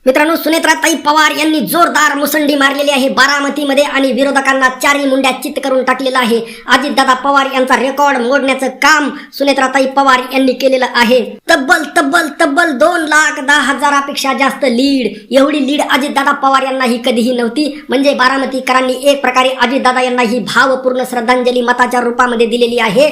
मित्रांनो, सुनेत्राताई पवार यांनी जोरदार मुसंडी मारलेली आहे बारामतीमध्ये आणि विरोधकांना चारी मुंड्या चित करून टाकलेलं आहे. अजितदादा पवार यांचा रेकॉर्ड मोडण्याचं काम सुनेत्राताई पवार यांनी केलेलं आहे. तब्बल 2,10,000पेक्षा जास्त लीड, एवढी लीड अजितदादा पवार यांना ही कधीही नव्हती. म्हणजे बारामतीकरांनी एक प्रकारे अजितदादा यांना ही भावपूर्ण श्रद्धांजली मताच्या रूपामध्ये दिलेली आहे.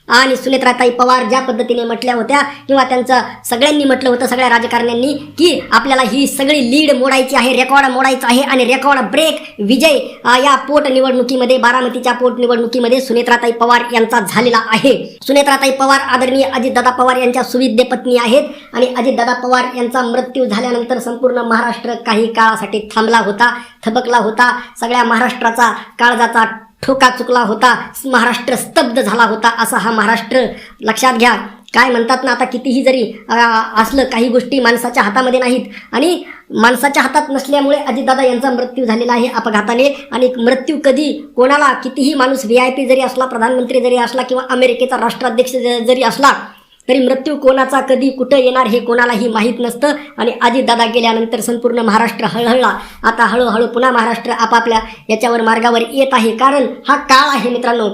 आणि सुनेत्राताई पवार ज्या पद्धतीने म्हटल्या होत्या किंवा त्यांचं सगळ्यांनी म्हटलं होतं, सगळ्या राजकारण्यांनी, की आपल्याला ही सगळी लीड मोडायची आहे, रेकॉर्ड मोडायचं आहे आणि रेकॉर्ड ब्रेक विजय या पोटनिवडणुकीमध्ये, बारामतीच्या पोटनिवडणुकीमध्ये सुनेत्राताई पवार यांचा झालेला आहे. सुनेत्राताई पवार आदरणीय अजितदादा पवार यांच्या सुविद्य पत्नी आहेत आणि अजितदादा पवार यांचा मृत्यू झाल्यानंतर संपूर्ण महाराष्ट्र काही काळासाठी थांबला होता, थबकला होता. सगळ्या महाराष्ट्राचा काळजाचा ठोका चुकला होता, महाराष्ट्र स्तब्ध झाला होता. असा हा महाराष्ट्र लक्षात घ्या. काय म्हणतात ना, आता कितीही जरी असलं, काही गोष्टी माणसाच्या हातामध्ये नाहीत आणि माणसाच्या हातात नसल्यामुळे अजितदादा यांचा मृत्यू झालेला आहे अपघाताने. आणि मृत्यू कधी कोणाला, कितीही माणूस VIP जरी असला, प्रधानमंत्री जरी असला किंवा अमेरिकेचा राष्ट्राध्यक्ष जरी असला, तरी मृत्यू कोणाचा कधी कुठं येणार हे कोणालाही माहीत नसतं. आणि अजितदादा गेल्यानंतर संपूर्ण महाराष्ट्र हळहळला. आता हळूहळू पुन्हा महाराष्ट्र आपापल्या याच्यावर मार्गावर येत आहे. कारण हा काळ आहे मित्रांनो.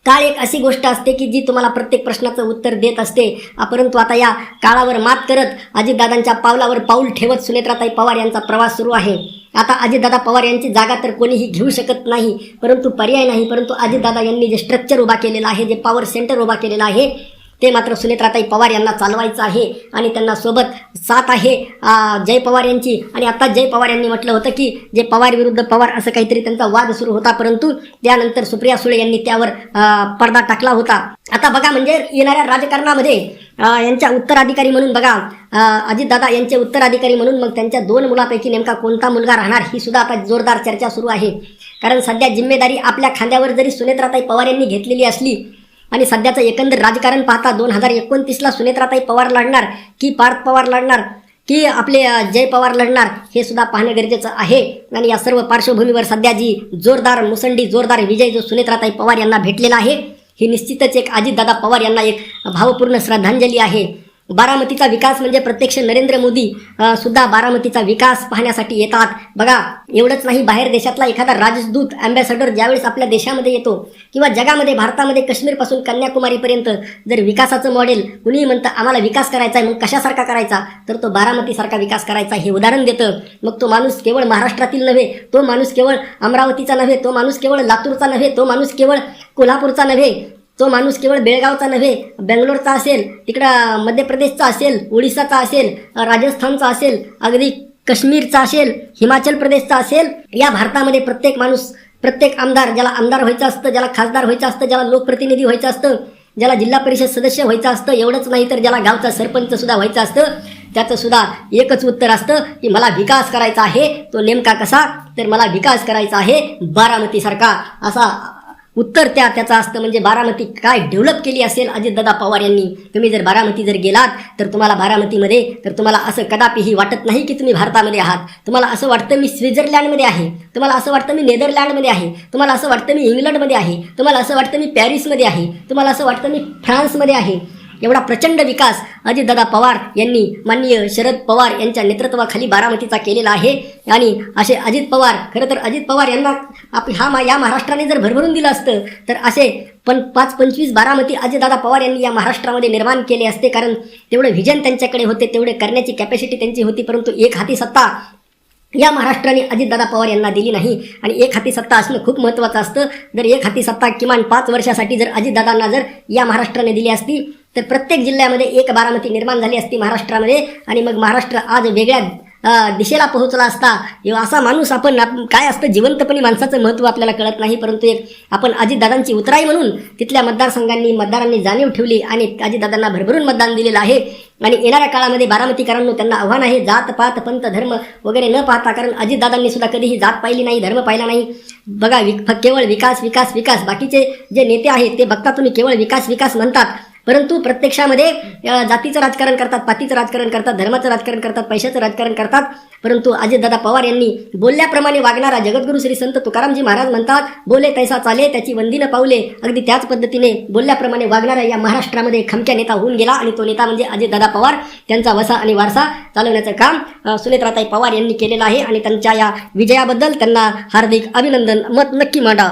काळ एक अशी गोष्ट असते की जी तुम्हाला प्रत्येक प्रश्नाचं उत्तर देत असते. परंतु आता या काळावर मात करत अजितदादांच्या पावलावर पाऊल ठेवत सुनेत्राताई पवार यांचा प्रवास सुरू आहे. आता अजितदादा पवार यांची जागा तर कोणीही घेऊ शकत नाही, परंतु पर्याय नाही. परंतु अजितदादा यांनी जे स्ट्रक्चर उभा केलेलं आहे, जे पॉवर सेंटर उभा केलेलं आहे, ते मात्र सुनेत्राताई पवार यांना चालवायचं आहे. आणि त्यांना सोबत साथ आहे जय पवार यांची. आणि आता जय पवार यांनी म्हटलं होतं की जे पवार विरुद्ध पवार असं काहीतरी त्यांचा वाद सुरू होता, परंतु त्यानंतर सुप्रिया सुळे यांनी त्यावर पडदा टाकला होता. आता बघा, म्हणजे येणाऱ्या राजकारणामध्ये यांच्या उत्तराधिकारी म्हणून बघा, अजितदादा यांचे उत्तराधिकारी म्हणून मग त्यांच्या 2 मुलापैकी नेमका कोणता मुलगा राहणार, ही सुद्धा आता जोरदार चर्चा सुरू आहे. कारण सध्या जिम्मेदारी आपल्या खांद्यावर जरी सुनेत्राताई पवार यांनी घेतलेली असली आणि सध्याचं एकंदर राजकारण पाहता 2029ला सुनेत्राताई पवार लढणार की पार्थ पवार लढणार की आपले जय पवार लढणार, हे सुद्धा पाहणं गरजेचं आहे. आणि या सर्व पार्श्वभूमीवर सध्या जी जोरदार मुसंडी, जोरदार विजय जो सुनेत्राताई पवार यांना भेटलेला आहे, ही निश्चितच एक अजितदादा पवार यांना एक भावपूर्ण श्रद्धांजली आहे. बारामतीचा विकास म्हणजे प्रत्यक्ष नरेंद्र मोदी सुद्धा बारामतीचा विकास पाहण्यासाठी येतात. बघा, एवढंच नाही, बाहेर देशातला एखादा राजदूत, अँबॅसेडर ज्यावेळेस आपल्या देशामध्ये येतो किंवा जगामध्ये, भारतामध्ये कश्मीरपासून कन्याकुमारीपर्यंत जर विकासाचं मॉडेल कुणीही म्हणतं आम्हाला विकास करायचा आहे, मग कशासारखा करायचा, तर तो बारामतीसारखा विकास करायचा हे उदाहरण देतं. मग तो माणूस केवळ महाराष्ट्रातील नव्हे, तो माणूस केवळ अमरावतीचा नव्हे, तो माणूस केवळ लातूरचा नव्हे, तो माणूस केवळ कोल्हापूरचा नव्हे, तो माणूस केवळ बेळगावचा नव्हे, बेंगलोरचा असेल, तिकडं मध्य प्रदेशचा असेल, ओडिसाचा असेल, राजस्थानचा असेल, अगदी काश्मीरचा असेल, हिमाचल प्रदेशचा असेल, या भारतामध्ये प्रत्येक माणूस, प्रत्येक आमदार, ज्याला आमदार व्हायचं असतं, ज्याला खासदार व्हायचं असतं, ज्याला लोकप्रतिनिधी व्हायचं असतं, ज्याला जिल्हा परिषद सदस्य व्हायचं असतं, एवढंच नाही तर ज्याला गावचा सरपंच सुद्धा व्हायचं असतं, त्याचं सुद्धा एकच उत्तर असतं की मला विकास करायचा आहे. तो नेमका कसा, तर मला विकास करायचा आहे बारामतीसारखा, असा उत्तर त्याचं असतं. म्हणजे बारामती काय डेव्हलप केली असेल अजितदादा पवार यांनी. तुम्ही जर बारामती जर गेलात तर तुम्हाला बारामतीमध्ये, तर तुम्हाला असं कदापिही वाटत नाही की तुम्ही भारतामध्ये आहात. तुम्हाला असं वाटतं मी स्वित्झर्लंडमध्ये आहे, तुम्हाला असं वाटतं मी नेदरलँडमध्ये आहे, तुम्हाला असं वाटतं मी इंग्लंडमध्ये आहे, तुम्हाला असं वाटतं मी पॅरिसमध्ये आहे, तुम्हाला असं वाटतं मी फ्रान्समध्ये आहे. एवढा प्रचंड विकास अजितदादा पवार यांनी माननीय शरद पवार यांच्या नेतृत्वाखाली बारामतीचा केलेला आहे. आणि असे अजित पवार, खरं तर अजित पवार यांना या महाराष्ट्राने जर भरभरून दिलं असतं तर असे 5-25 बारामती अजितदादा पवार यांनी या महाराष्ट्रामध्ये निर्माण केले असते. कारण तेवढं व्हिजन त्यांच्याकडे होते, तेवढे करण्याची कॅपॅसिटी त्यांची होती. परंतु एक हाती सत्ता या महाराष्ट्राने अजितदादा पवार यांना दिली नाही. आणि एक हाती सत्ता असणं खूप महत्त्वाचं असतं. जर एक हाती सत्ता किमान 5 वर्षासाठी जर अजितदादांना जर या महाराष्ट्राने दिली असती तर प्रत्येक जिल्ह्यामध्ये एक बारामती निर्माण झाली असती महाराष्ट्रामध्ये. आणि मग महाराष्ट्र आज वेगळ्या दिशेला पोहोचला असता. असा माणूस आपण, काय असतं जिवंतपणी माणसाचं महत्त्व आपल्याला कळत नाही, परंतु एक आपण अजितदादांची उतराई म्हणून तिथल्या मतदारांनी जाणीव ठेवली आणि अजितदादांना भरभरून मतदान दिलेलं आहे. आणि येणाऱ्या काळामध्ये बारामतीकरांनो त्यांना आव्हान आहे, जात पात पंथ धर्म वगैरे न पाहता, कारण अजितदादांनी सुद्धा कधीही जात पाहिली नाही, धर्म पाहिला नाही. बघा, केवळ विकास विकास विकास. बाकीचे जे नेते आहेत ते बघता तुम्ही केवळ विकास विकास म्हणतात, परंतु प्रत्यक्षामध्ये जातीचं राजकारण करतात, पातीचं राजकारण करतात, धर्माचं राजकारण करतात, पैशाचं राजकारण करतात. परंतु अजितदादा पवार यांनी बोलल्याप्रमाणे वागणारा जगद्गुरू श्री संत तुकारामजी महाराज म्हणतात, बोले तैसा चाले त्याची वंदीनं पावले. अगदी त्याच पद्धतीने बोलल्याप्रमाणे वागणारा या महाराष्ट्रामध्ये खमक्या नेता होऊन गेला आणि तो नेता म्हणजे अजितदादा पवार. त्यांचा वसा आणि वारसा चालवण्याचं काम सुनेत्राताई पवार यांनी केलेलं आहे आणि त्यांच्या या विजयाबद्दल त्यांना हार्दिक अभिनंदन. मत नक्की मांडा.